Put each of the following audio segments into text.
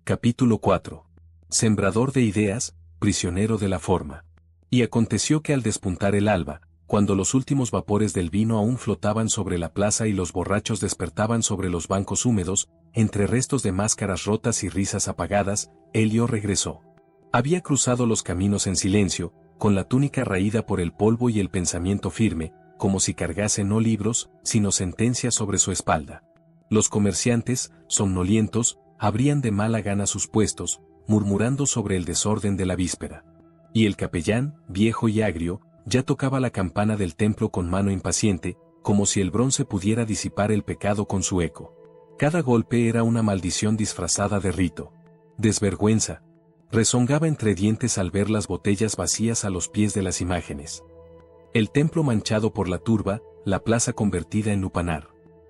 Capítulo 4. Sembrador de ideas, prisionero de la forma. Y aconteció que al despuntar el alba, cuando los últimos vapores del vino aún flotaban sobre la plaza y los borrachos despertaban sobre los bancos húmedos, entre restos de máscaras rotas y risas apagadas, Elio regresó. Había cruzado los caminos en silencio, con la túnica raída por el polvo y el pensamiento firme, como si cargase no libros, sino sentencias sobre su espalda. Los comerciantes, somnolientos, abrían de mala gana sus puestos, murmurando sobre el desorden de la víspera. Y el capellán, viejo y agrio, ya tocaba la campana del templo con mano impaciente, como si el bronce pudiera disipar el pecado con su eco. Cada golpe era una maldición disfrazada de rito. Desvergüenza. Rezongaba entre dientes al ver las botellas vacías a los pies de las imágenes. El templo manchado por la turba, la plaza convertida en lupanar.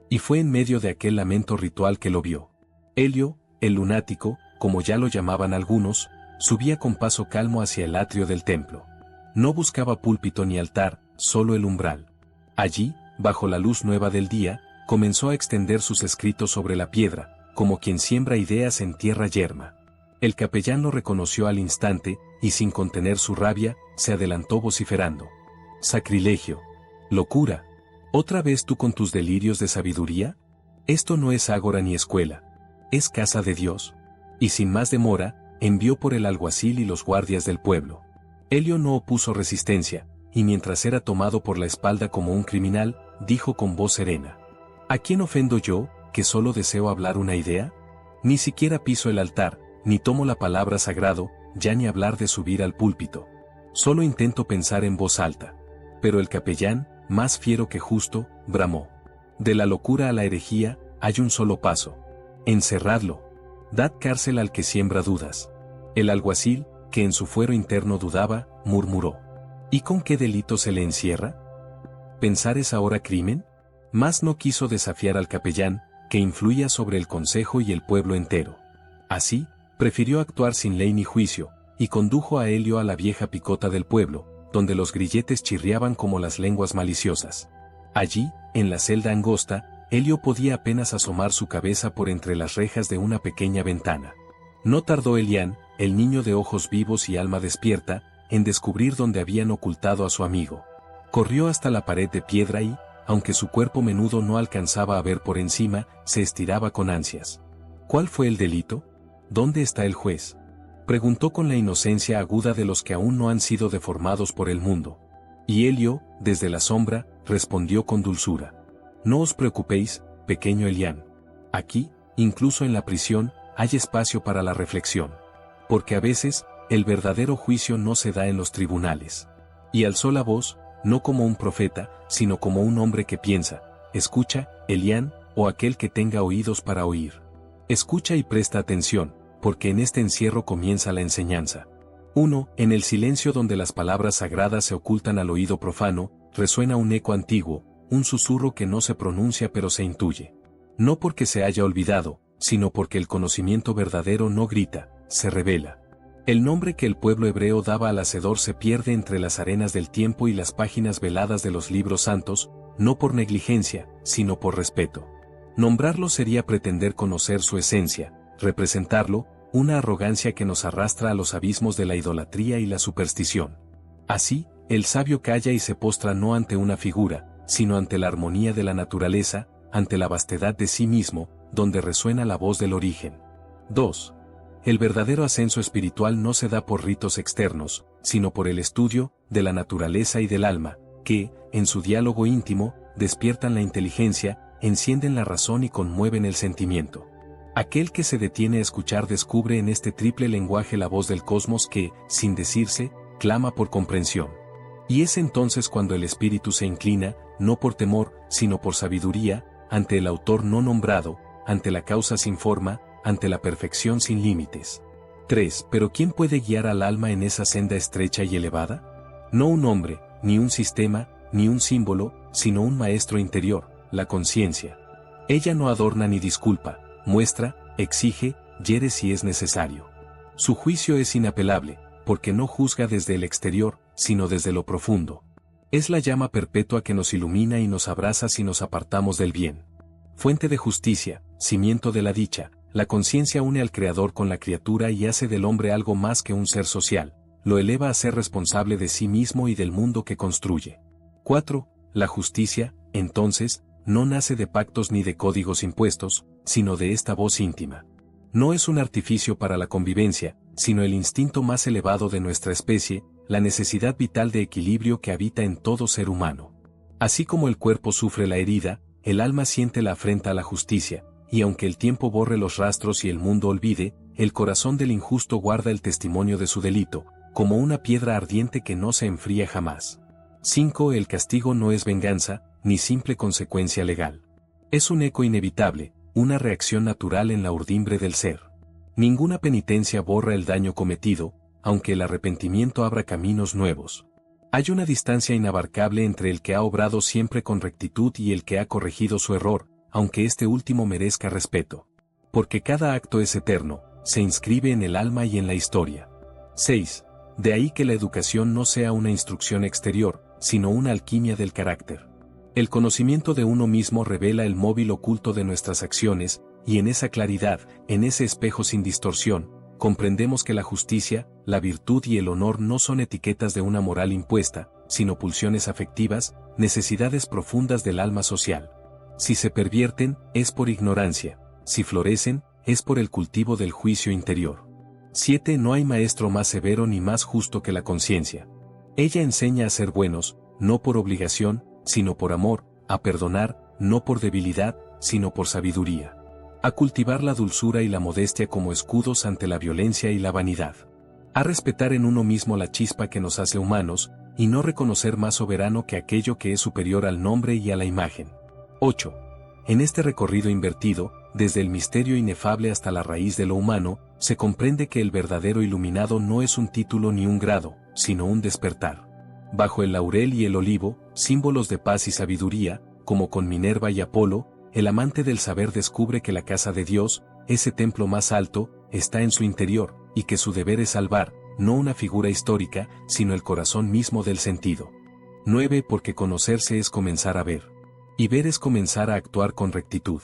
Y fue en medio de aquel lamento ritual que lo vio. Elio, el lunático, como ya lo llamaban algunos, subía con paso calmo hacia el atrio del templo. No buscaba púlpito ni altar, solo el umbral. Allí, bajo la luz nueva del día, comenzó a extender sus escritos sobre la piedra, como quien siembra ideas en tierra yerma. El capellán lo reconoció al instante, y sin contener su rabia, se adelantó vociferando. ¡Sacrilegio! ¡Locura! ¿Otra vez tú con tus delirios de sabiduría? Esto no es ágora ni escuela. Es casa de Dios. Y sin más demora, envió por el alguacil y los guardias del pueblo. Elio no opuso resistencia, y mientras era tomado por la espalda como un criminal, dijo con voz serena. ¿A quién ofendo yo, que solo deseo hablar una idea? Ni siquiera piso el altar, ni tomo la palabra sagrado, ya ni hablar de subir al púlpito. Solo intento pensar en voz alta. Pero el capellán, más fiero que justo, bramó. De la locura a la herejía, hay un solo paso. Encerradlo. Dad cárcel al que siembra dudas. El alguacil, que en su fuero interno dudaba, murmuró. ¿Y con qué delito se le encierra? ¿Pensar es ahora crimen? Mas no quiso desafiar al capellán, que influía sobre el consejo y el pueblo entero. Así, prefirió actuar sin ley ni juicio, y condujo a Elio a la vieja picota del pueblo, donde los grilletes chirriaban como las lenguas maliciosas. Allí, en la celda angosta, Elio podía apenas asomar su cabeza por entre las rejas de una pequeña ventana. No tardó Elián, el niño de ojos vivos y alma despierta, en descubrir dónde habían ocultado a su amigo. Corrió hasta la pared de piedra y, aunque su cuerpo menudo no alcanzaba a ver por encima, se estiraba con ansias. ¿Cuál fue el delito? ¿Dónde está el juez? Preguntó con la inocencia aguda de los que aún no han sido deformados por el mundo. Y Elio, desde la sombra, respondió con dulzura. No os preocupéis, pequeño Elián. Aquí, incluso en la prisión, hay espacio para la reflexión. Porque a veces, el verdadero juicio no se da en los tribunales. Y alzó la voz, no como un profeta, sino como un hombre que piensa. Escucha, Elián, o aquel que tenga oídos para oír. Escucha y presta atención, porque en este encierro comienza la enseñanza. 1. En el silencio donde las palabras sagradas se ocultan al oído profano, resuena un eco antiguo, un susurro que no se pronuncia pero se intuye. No porque se haya olvidado, sino porque el conocimiento verdadero no grita, se revela. El nombre que el pueblo hebreo daba al hacedor se pierde entre las arenas del tiempo y las páginas veladas de los libros santos, no por negligencia, sino por respeto. Nombrarlo sería pretender conocer su esencia, representarlo, una arrogancia que nos arrastra a los abismos de la idolatría y la superstición. Así, el sabio calla y se postra no ante una figura, sino ante la armonía de la naturaleza, ante la vastedad de sí mismo, donde resuena la voz del origen. 2. El verdadero ascenso espiritual no se da por ritos externos, sino por el estudio de la naturaleza y del alma, que, en su diálogo íntimo, despiertan la inteligencia, encienden la razón y conmueven el sentimiento. Aquel que se detiene a escuchar descubre en este triple lenguaje la voz del cosmos que, sin decirse, clama por comprensión. Y es entonces cuando el espíritu se inclina, no por temor, sino por sabiduría, ante el autor no nombrado, ante la causa sin forma, ante la perfección sin límites. 3. ¿Pero quién puede guiar al alma en esa senda estrecha y elevada? No un hombre, ni un sistema, ni un símbolo, sino un maestro interior, la conciencia. Ella no adorna ni disculpa, muestra, exige, hiere si es necesario. Su juicio es inapelable, porque no juzga desde el exterior, sino desde lo profundo. Es la llama perpetua que nos ilumina y nos abraza si nos apartamos del bien. Fuente de justicia, cimiento de la dicha, la conciencia une al Creador con la criatura y hace del hombre algo más que un ser social, lo eleva a ser responsable de sí mismo y del mundo que construye. 4. La justicia, entonces, no nace de pactos ni de códigos impuestos, sino de esta voz íntima. No es un artificio para la convivencia, sino el instinto más elevado de nuestra especie, la necesidad vital de equilibrio que habita en todo ser humano. Así como el cuerpo sufre la herida, el alma siente la afrenta a la justicia, y aunque el tiempo borre los rastros y el mundo olvide, el corazón del injusto guarda el testimonio de su delito, como una piedra ardiente que no se enfría jamás. 5. El castigo no es venganza, ni simple consecuencia legal. Es un eco inevitable, una reacción natural en la urdimbre del ser. Ninguna penitencia borra el daño cometido, aunque el arrepentimiento abra caminos nuevos. Hay una distancia inabarcable entre el que ha obrado siempre con rectitud y el que ha corregido su error, aunque este último merezca respeto. Porque cada acto es eterno, se inscribe en el alma y en la historia. 6. De ahí que la educación no sea una instrucción exterior, sino una alquimia del carácter. El conocimiento de uno mismo revela el móvil oculto de nuestras acciones, y en esa claridad, en ese espejo sin distorsión, comprendemos que la justicia, la virtud y el honor no son etiquetas de una moral impuesta, sino pulsiones afectivas, necesidades profundas del alma social. Si se pervierten, es por ignorancia; si florecen, es por el cultivo del juicio interior. 7. No hay maestro más severo ni más justo que la conciencia. Ella enseña a ser buenos, no por obligación, sino por amor, a perdonar, no por debilidad, sino por sabiduría, a cultivar la dulzura y la modestia como escudos ante la violencia y la vanidad, a respetar en uno mismo la chispa que nos hace humanos, y no reconocer más soberano que aquello que es superior al nombre y a la imagen. 8. En este recorrido invertido, desde el misterio inefable hasta la raíz de lo humano, se comprende que el verdadero iluminado no es un título ni un grado, sino un despertar. Bajo el laurel y el olivo, símbolos de paz y sabiduría, como con Minerva y Apolo, el amante del saber descubre que la casa de Dios, ese templo más alto, está en su interior, y que su deber es salvar, no una figura histórica, sino el corazón mismo del sentido. 9. Porque conocerse es comenzar a ver. Y ver es comenzar a actuar con rectitud.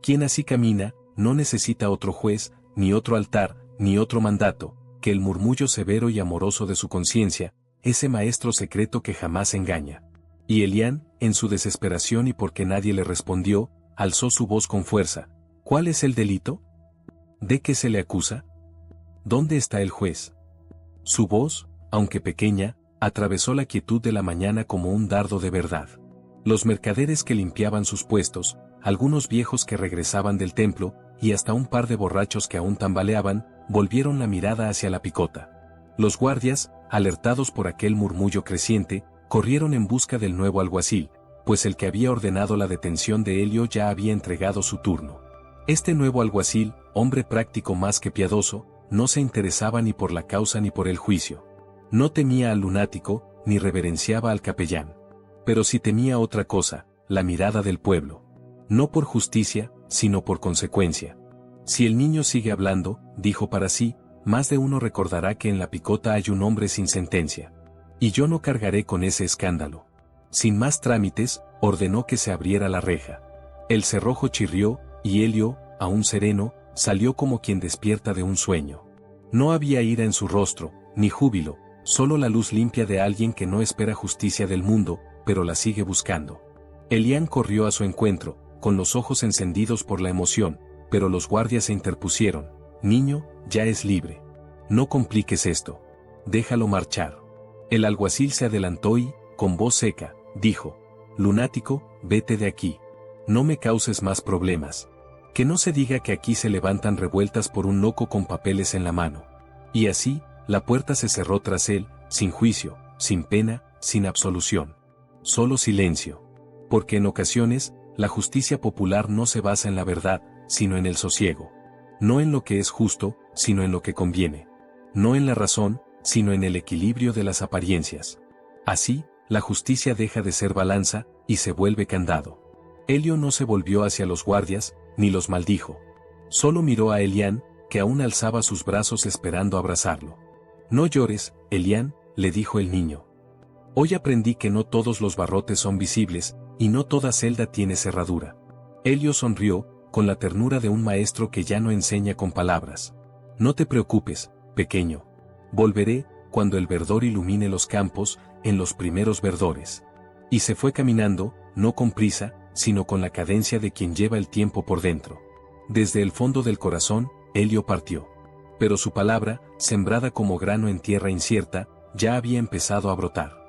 Quien así camina, no necesita otro juez, ni otro altar, ni otro mandato, que el murmullo severo y amoroso de su conciencia, ese maestro secreto que jamás engaña. Y Elián, en su desesperación y porque nadie le respondió, alzó su voz con fuerza. ¿Cuál es el delito? ¿De qué se le acusa? ¿Dónde está el juez? Su voz, aunque pequeña, atravesó la quietud de la mañana como un dardo de verdad. Los mercaderes que limpiaban sus puestos, algunos viejos que regresaban del templo, y hasta un par de borrachos que aún tambaleaban, volvieron la mirada hacia la picota. Los guardias, alertados por aquel murmullo creciente, corrieron en busca del nuevo alguacil, pues el que había ordenado la detención de Helio ya había entregado su turno. Este nuevo alguacil, hombre práctico más que piadoso, no se interesaba ni por la causa ni por el juicio. No temía al lunático, ni reverenciaba al capellán. Pero sí temía otra cosa, la mirada del pueblo. No por justicia, sino por consecuencia. Si el niño sigue hablando, dijo para sí, más de uno recordará que en la picota hay un hombre sin sentencia. Y yo no cargaré con ese escándalo. Sin más trámites, ordenó que se abriera la reja. El cerrojo chirrió, y Helio, aún sereno, salió como quien despierta de un sueño. No había ira en su rostro, ni júbilo, solo la luz limpia de alguien que no espera justicia del mundo, pero la sigue buscando. Elián corrió a su encuentro, con los ojos encendidos por la emoción, pero los guardias se interpusieron. Niño, ya es libre. No compliques esto. Déjalo marchar. El alguacil se adelantó y, con voz seca, dijo: lunático, vete de aquí. No me causes más problemas. Que no se diga que aquí se levantan revueltas por un loco con papeles en la mano. Y así, la puerta se cerró tras él, sin juicio, sin pena, sin absolución. Solo silencio. Porque en ocasiones, la justicia popular no se basa en la verdad, sino en el sosiego. No en lo que es justo, sino en lo que conviene. No en la razón, sino en el equilibrio de las apariencias. Así, la justicia deja de ser balanza, y se vuelve candado. Helio no se volvió hacia los guardias, ni los maldijo. Solo miró a Elián, que aún alzaba sus brazos esperando abrazarlo. No llores, Elián, le dijo el niño. Hoy aprendí que no todos los barrotes son visibles, y no toda celda tiene cerradura. Helio sonrió, con la ternura de un maestro que ya no enseña con palabras. No te preocupes, pequeño. Volveré, cuando el verdor ilumine los campos, en los primeros verdores. Y se fue caminando, no con prisa, sino con la cadencia de quien lleva el tiempo por dentro. Desde el fondo del corazón, Helio partió. Pero su palabra, sembrada como grano en tierra incierta, ya había empezado a brotar.